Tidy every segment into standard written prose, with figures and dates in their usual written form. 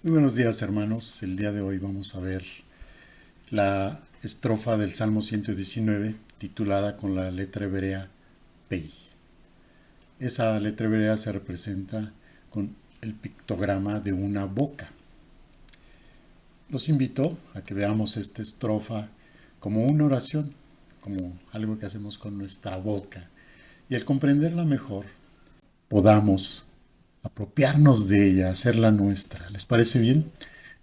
Muy buenos días, hermanos. El día de hoy vamos a ver la estrofa del Salmo 119 titulada con la letra hebrea Pei. Esa letra hebrea se representa con el pictograma de una boca. Los invito a que veamos esta estrofa como una oración, como algo que hacemos con nuestra boca, y al comprenderla mejor podamos apropiarnos de ella, hacerla nuestra. ¿Les parece bien?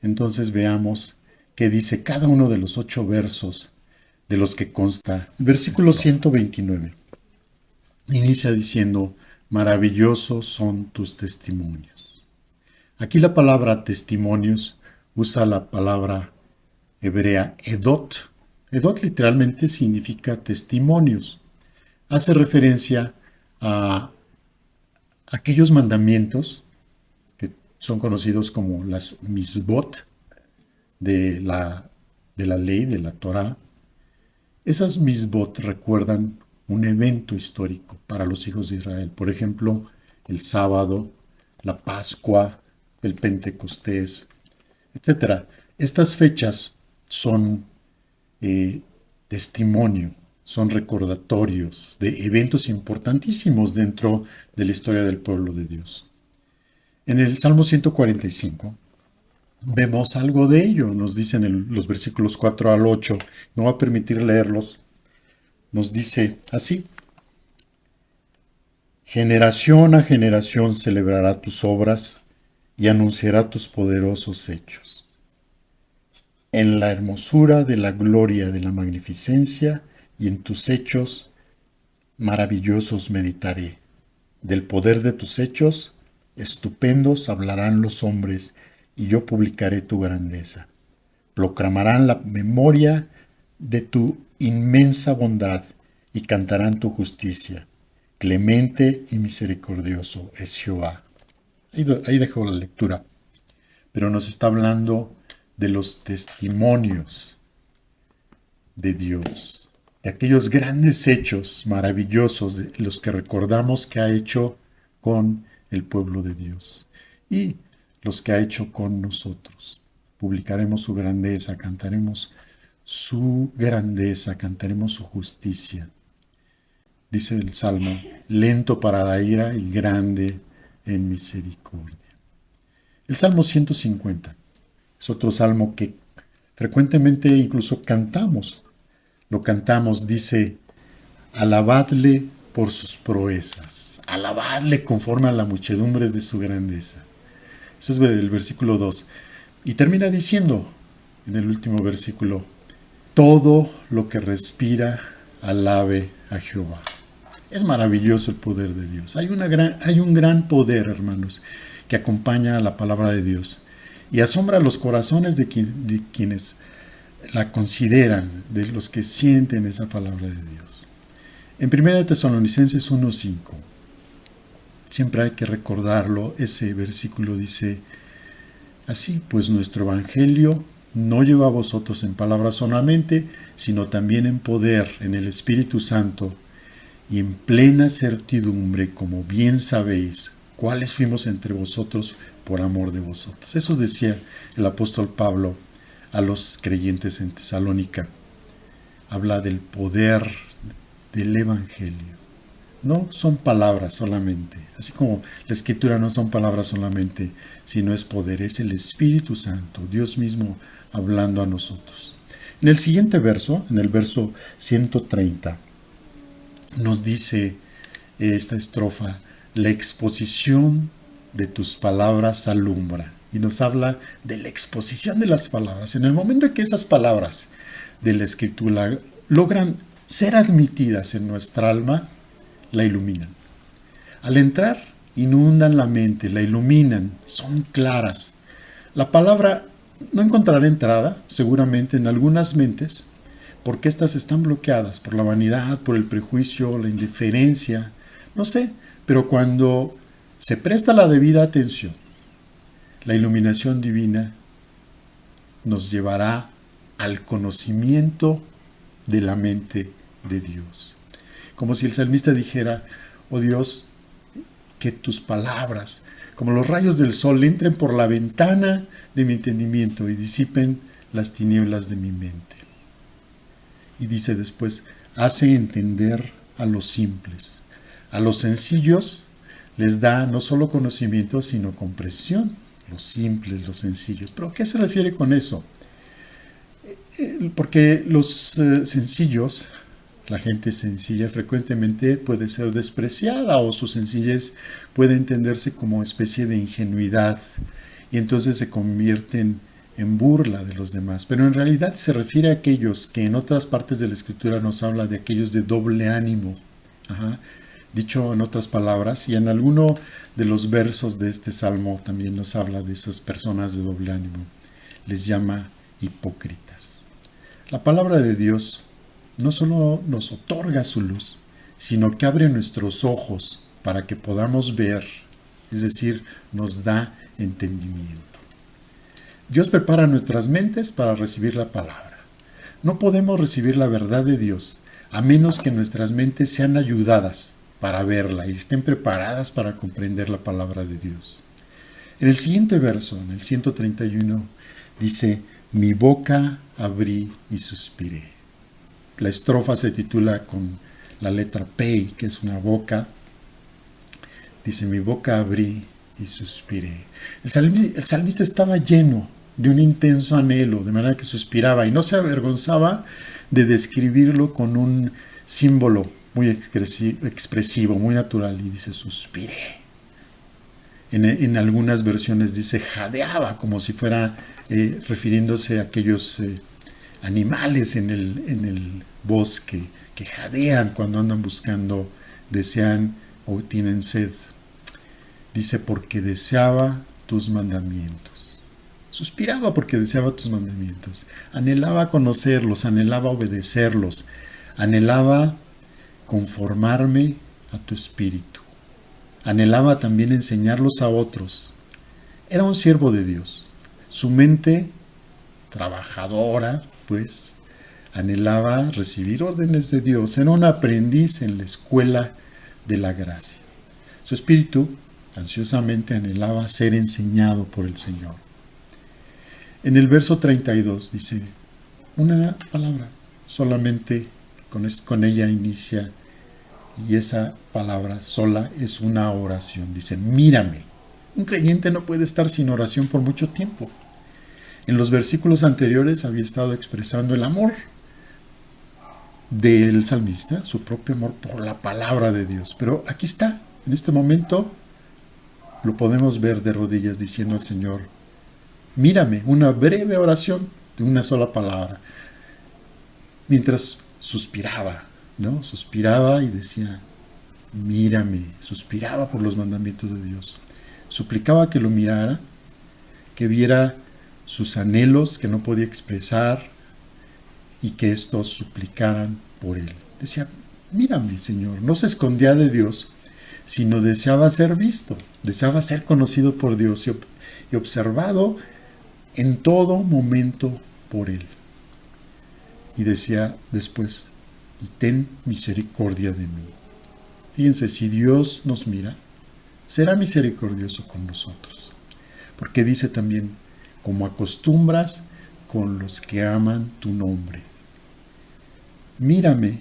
Entonces veamos qué dice cada uno de los 8 versos de los que consta. El versículo 129 inicia diciendo: maravillosos son tus testimonios. Aquí la palabra testimonios usa la palabra hebrea edot. Edot literalmente significa testimonios. Hace referencia a aquellos mandamientos que son conocidos como las misbot de la ley, de la Torá. Esas misbot recuerdan un evento histórico para los hijos de Israel. Por ejemplo, el sábado, la Pascua, el Pentecostés, etc. Estas fechas son testimonio, son recordatorios de eventos importantísimos dentro de la historia del pueblo de Dios. En el Salmo 145 vemos algo de ello. Nos dicen los versículos 4 al 8. No voy a permitir leerlos. Nos dice así: generación a generación celebrará tus obras y anunciará tus poderosos hechos. En la hermosura de la gloria de la magnificencia y en tus hechos maravillosos meditaré. Del poder de tus hechos estupendos hablarán los hombres, y yo publicaré tu grandeza. Proclamarán la memoria de tu inmensa bondad y cantarán tu justicia. Clemente y misericordioso es Jehová. Ahí dejo la lectura. Pero nos está hablando de los testimonios de Dios, de aquellos grandes hechos maravillosos, de los que recordamos que ha hecho con el pueblo de Dios y los que ha hecho con nosotros. Publicaremos su grandeza, cantaremos su grandeza, cantaremos su justicia. Dice el Salmo: lento para la ira y grande en misericordia. El Salmo 150 es otro salmo que frecuentemente incluso cantamos. Lo cantamos, dice: alabadle por sus proezas, alabadle conforme a la muchedumbre de su grandeza. Eso es el versículo 2. Y termina diciendo en el último versículo: todo lo que respira, alabe a Jehová. Es maravilloso el poder de Dios. Hay un gran poder, hermanos, que acompaña a la palabra de Dios y asombra los corazones de quienes la consideran, de los que sienten esa palabra de Dios. En 1 Tesalonicenses 1:5, siempre hay que recordarlo, ese versículo dice así: pues nuestro evangelio no llegó a vosotros en palabras solamente, sino también en poder, en el Espíritu Santo y en plena certidumbre, como bien sabéis, cuáles fuimos entre vosotros por amor de vosotros. Eso decía el apóstol Pablo a los creyentes en Tesalónica. Habla del poder del evangelio. No son palabras solamente, así como la escritura no son palabras solamente, sino es poder, es el Espíritu Santo, Dios mismo hablando a nosotros. En el siguiente verso, en el verso 130, nos dice esta estrofa: la exposición de tus palabras alumbra. Y nos habla de la exposición de las palabras. En el momento en que esas palabras de la escritura logran ser admitidas en nuestra alma, la iluminan. Al entrar, inundan la mente, la iluminan, son claras. La palabra no encontrará entrada, seguramente, en algunas mentes, porque éstas están bloqueadas por la vanidad, por el prejuicio, la indiferencia, no sé, pero cuando se presta la debida atención, La iluminación divina nos llevará al conocimiento de la mente de Dios. Como si el salmista dijera: oh Dios, que tus palabras, como los rayos del sol, entren por la ventana de mi entendimiento y disipen las tinieblas de mi mente. Y dice después: hace entender a los simples. A los sencillos les da no solo conocimiento, sino comprensión. Los simples, los sencillos. ¿Pero qué se refiere con eso? Porque los sencillos, la gente sencilla, frecuentemente puede ser despreciada, o su sencillez puede entenderse como especie de ingenuidad, y entonces se convierten en burla de los demás. Pero en realidad se refiere a aquellos que en otras partes de la Escritura nos habla de aquellos de doble ánimo. Dicho en otras palabras, y en alguno de los versos de este salmo también nos habla de esas personas de doble ánimo. Les llama hipócritas. La palabra de Dios no solo nos otorga su luz, sino que abre nuestros ojos para que podamos ver, es decir, nos da entendimiento. Dios prepara nuestras mentes para recibir la palabra. No podemos recibir la verdad de Dios a menos que nuestras mentes sean ayudadas para verla y estén preparadas para comprender la palabra de Dios. En el siguiente verso, en el 131, dice: mi boca abrí y suspiré. La estrofa se titula con la letra P, que es una boca. Dice: mi boca abrí y suspiré. El salmista estaba lleno de un intenso anhelo, de manera que suspiraba y no se avergonzaba de describirlo con un símbolo muy expresivo, muy natural, y dice: suspiré. En algunas versiones dice jadeaba, como si fuera refiriéndose a aquellos animales en el bosque que jadean cuando andan buscando, desean o tienen sed. Dice: porque deseaba tus mandamientos. Suspiraba porque deseaba tus mandamientos. Anhelaba conocerlos, anhelaba obedecerlos, anhelaba conformarme a tu espíritu. Anhelaba también enseñarlos a otros. Era un siervo de Dios. Su mente trabajadora, pues, anhelaba recibir órdenes de Dios. Era un aprendiz en la escuela de la gracia. Su espíritu ansiosamente anhelaba ser enseñado por el Señor. En el verso 32 dice una palabra, solamente con ella inicia, y esa palabra sola es una oración. Dice: mírame. Un creyente no puede estar sin oración por mucho tiempo. En los versículos anteriores había estado expresando el amor del salmista, su propio amor por la palabra de Dios. Pero aquí está, en este momento, lo podemos ver de rodillas diciendo al Señor: mírame. Una breve oración de una sola palabra. Mientras suspiraba, ¿no? Suspiraba y decía: mírame. Suspiraba por los mandamientos de Dios. Suplicaba que lo mirara, que viera sus anhelos que no podía expresar y que estos suplicaran por él. Decía: mírame, Señor. No se escondía de Dios, sino deseaba ser visto, deseaba ser conocido por Dios y observado en todo momento por él. Y decía después: y ten misericordia de mí. Fíjense, si Dios nos mira, será misericordioso con nosotros. Porque dice también: como acostumbras con los que aman tu nombre. Mírame,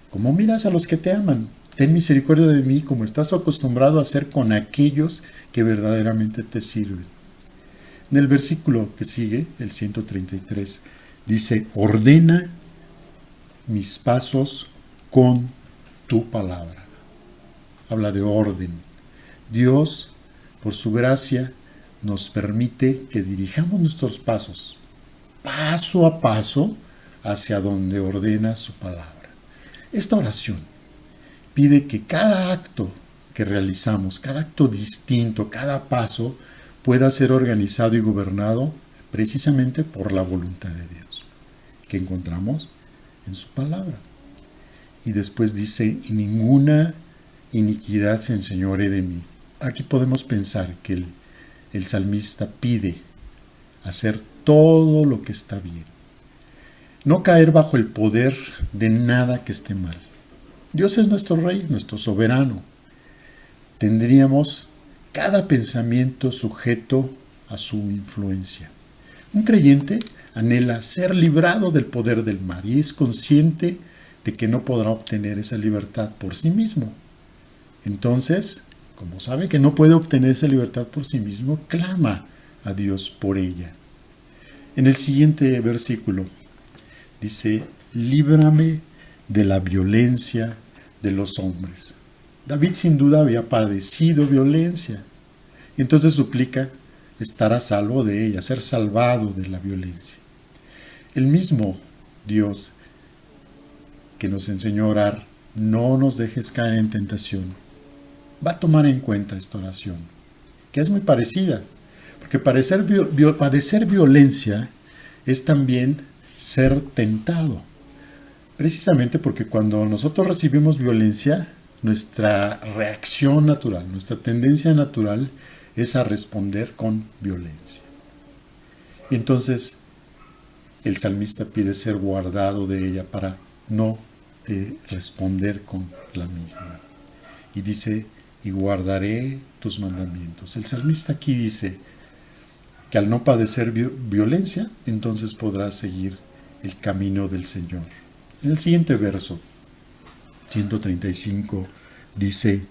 como miras a los que te aman. Ten misericordia de mí, como estás acostumbrado a hacer con aquellos que verdaderamente te sirven. En el versículo que sigue, el 133, dice: ordena mis pasos con tu palabra. Habla de orden. Dios, por su gracia, nos permite que dirijamos nuestros pasos, paso a paso, hacia donde ordena su palabra. Esta oración pide que cada acto que realizamos, cada acto distinto, cada paso, pueda ser organizado y gobernado precisamente por la voluntad de Dios, que encontramos en su palabra. Y después dice: y ninguna iniquidad se enseñoree de mí. Aquí podemos pensar que el salmista pide hacer todo lo que está bien. No caer bajo el poder de nada que esté mal. Dios es nuestro Rey, nuestro soberano. Tendríamos cada pensamiento sujeto a su influencia. Un creyente anhela ser librado del poder del mal y es consciente de que no podrá obtener esa libertad por sí mismo. Entonces, como sabe que no puede obtener esa libertad por sí mismo, clama a Dios por ella. En el siguiente versículo dice: líbrame de la violencia de los hombres. David sin duda había padecido violencia y entonces suplica estar a salvo de ella, ser salvado de la violencia. El mismo Dios que nos enseñó a orar, no nos dejes caer en tentación, va a tomar en cuenta esta oración, que es muy parecida, porque padecer violencia es también ser tentado, precisamente porque cuando nosotros recibimos violencia, nuestra reacción natural, nuestra tendencia natural es a responder con violencia. Y entonces el salmista pide ser guardado de ella para no responder con la misma. Y dice: y guardaré tus mandamientos. El salmista aquí dice que al no padecer violencia, entonces podrá seguir el camino del Señor. En el siguiente verso, 135, dice: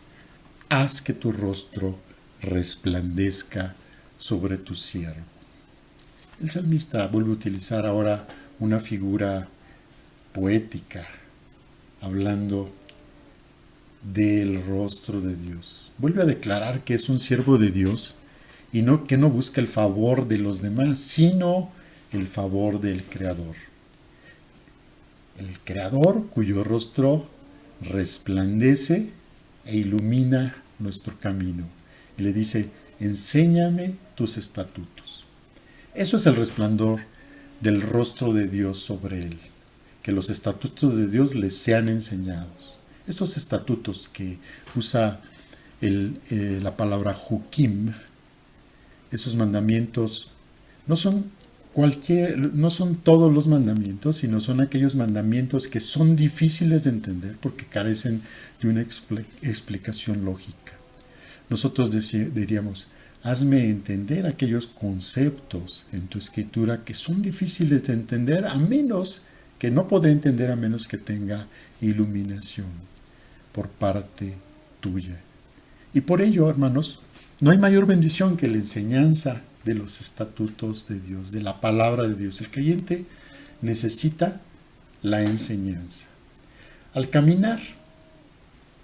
haz que tu rostro resplandezca sobre tu siervo. El salmista vuelve a utilizar ahora una figura poética, hablando del rostro de Dios. Vuelve a declarar que es un siervo de Dios y que no busca el favor de los demás, sino el favor del Creador. El Creador cuyo rostro resplandece e ilumina nuestro camino. Y le dice: enséñame tus estatutos. Eso es el resplandor del rostro de Dios sobre él, que los estatutos de Dios les sean enseñados. Estos estatutos que usa la palabra Jukim, esos mandamientos, no son todos los mandamientos, sino son aquellos mandamientos que son difíciles de entender porque carecen de una explicación lógica. Nosotros diríamos: hazme entender aquellos conceptos en tu escritura que son difíciles de entender, que no podré entender a menos que tenga iluminación por parte tuya. Y por ello, hermanos, no hay mayor bendición que la enseñanza de los estatutos de Dios, de la palabra de Dios. El creyente necesita la enseñanza. Al caminar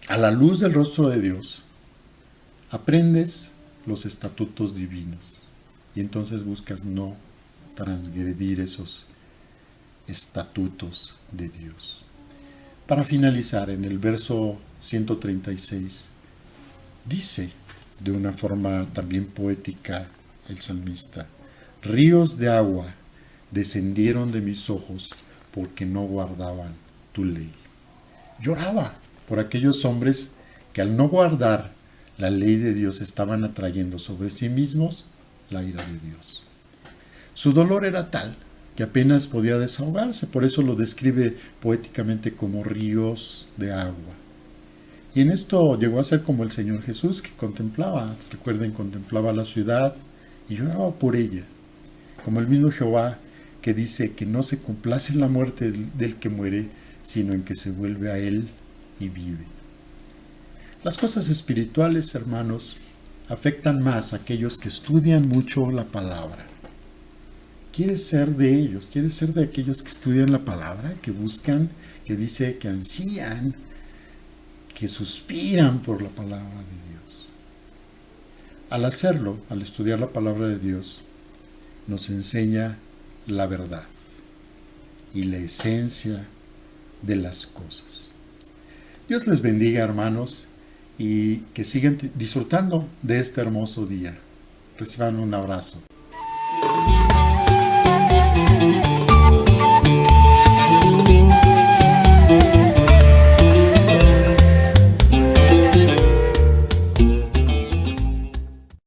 a la luz del rostro de Dios, aprendes los estatutos divinos y entonces buscas no transgredir esos estatutos de Dios. Para finalizar, en el verso 136, dice de una forma también poética el salmista: ríos de agua descendieron de mis ojos porque no guardaban tu ley. Lloraba por aquellos hombres que al no guardar la ley de Dios estaban atrayendo sobre sí mismos la ira de Dios. Su dolor era tal que apenas podía desahogarse, por eso lo describe poéticamente como ríos de agua. Y en esto llegó a ser como el Señor Jesús, que contemplaba la ciudad y lloraba por ella, como el mismo Jehová, que dice que no se complace en la muerte del que muere, sino en que se vuelve a él y vive. Las cosas espirituales, hermanos, afectan más a aquellos que estudian mucho la palabra. ¿Quieres ser de ellos? ¿Quieres ser de aquellos que estudian la palabra, que buscan, que dice que ansían, que suspiran por la palabra de Dios? Al hacerlo, al estudiar la palabra de Dios, nos enseña la verdad y la esencia de las cosas. Dios les bendiga, hermanos, y que sigan disfrutando de este hermoso día. Reciban un abrazo.